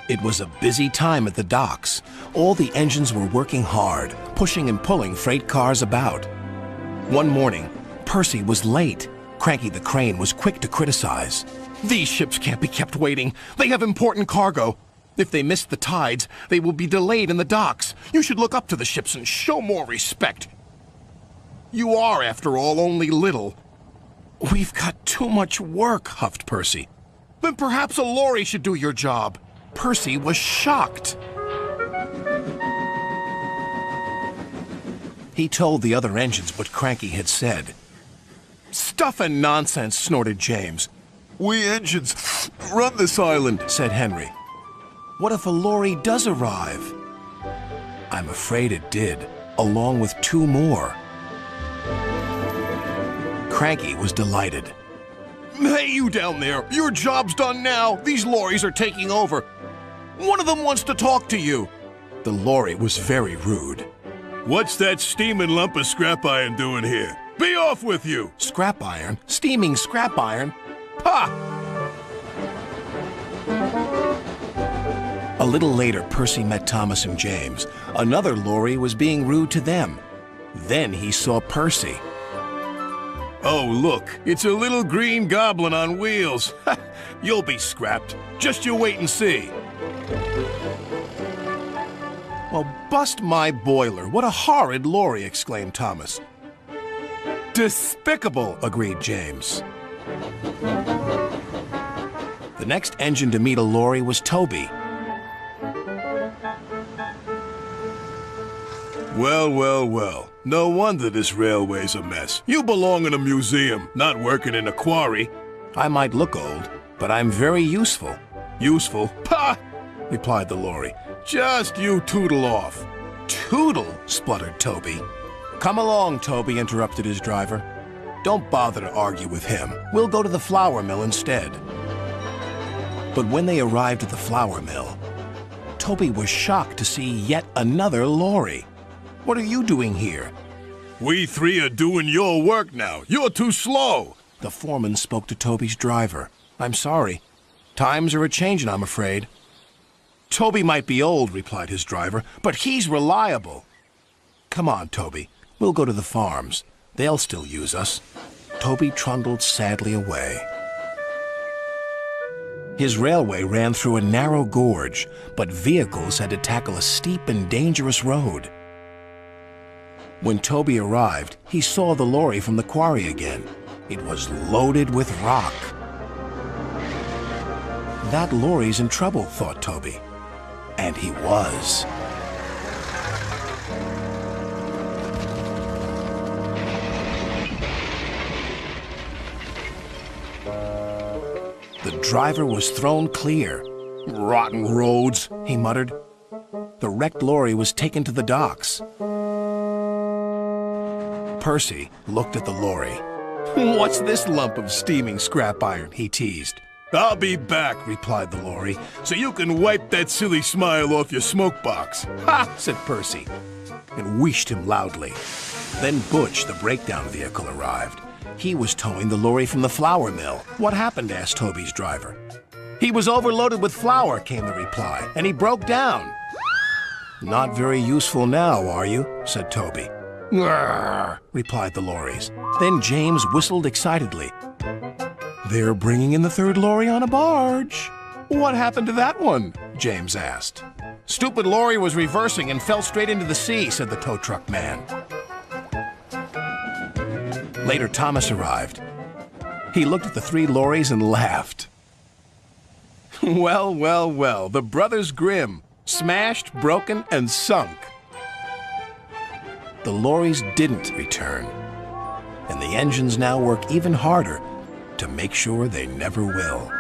It was a busy time at the docks. All the engines were working hard, pushing and pulling freight cars about. One morning, Percy was late. Cranky the Crane was quick to criticize. "These ships can't be kept waiting. They have important cargo. If they miss the tides, they will be delayed in the docks. You should look up to the ships and show more respect. You are, after all, only little." "We've got too much work," huffed Percy. "Then perhaps a lorry should do your job." Percy was shocked. He told the other engines what Cranky had said. "Stuff and nonsense," snorted James. "We engines run this island," said Henry. "What if a lorry does arrive?" I'm afraid it did, along with 2 more. Cranky was delighted. "Hey, you down there! Your job's done now! These lorries are taking over! One of them wants to talk to you!" The lorry was very rude. "What's that steaming lump of scrap iron doing here? Be off with you!" Scrap iron? Steaming scrap iron? Pah! A little later, Percy met Thomas and James. Another lorry was being rude to them. Then he saw Percy. "Oh, look, it's a little green goblin on wheels. You'll be scrapped. Just you wait and see." "Well, bust my boiler. What a horrid lorry," exclaimed Thomas. "Despicable," agreed James. The next engine to meet a lorry was Toby. Well, well, well. No wonder this railway's a mess. You belong in a museum, not working in a quarry. "I might look old, but I'm very useful." "Useful? Pah!" replied the lorry. "Just you tootle off." "Tootle?" spluttered Toby. "Come along, Toby," interrupted his driver. "Don't bother to argue with him. We'll go to the flour mill instead." But when they arrived at the flour mill, Toby was shocked to see yet another lorry. "What are you doing here?" "We 3 are doing your work now. You're too slow." The foreman spoke to Toby's driver. "I'm sorry. Times are a-changin', I'm afraid." "Toby might be old," replied his driver, "but he's reliable." "Come on, Toby. We'll go to the farms. They'll still use us." Toby trundled sadly away. His railway ran through a narrow gorge, but vehicles had to tackle a steep and dangerous road. When Toby arrived, he saw the lorry from the quarry again. It was loaded with rock. "That lorry's in trouble," thought Toby. And he was. The driver was thrown clear. "Rotten roads," he muttered. The wrecked lorry was taken to the docks. Percy looked at the lorry. "What's this lump of steaming scrap iron?" he teased. "I'll be back," replied the lorry, "so you can wipe that silly smile off your smoke box." "Ha!" said Percy, and wheeshed him loudly. Then Butch, the breakdown vehicle, arrived. He was towing the lorry from the flour mill. "What happened?" asked Toby's driver. "He was overloaded with flour," came the reply, "and he broke down." "Not very useful now, are you?" said Toby. "Grrr," replied the lorries. Then James whistled excitedly. "They're bringing in the 3rd lorry on a barge." "What happened to that one?" James asked. "Stupid lorry was reversing and fell straight into the sea," said the tow truck man. Later, Thomas arrived. He looked at the 3 lorries and laughed. "Well, well, well, the Brothers Grimm, smashed, broken, and sunk." The lorries didn't return, and the engines now work even harder to make sure they never will.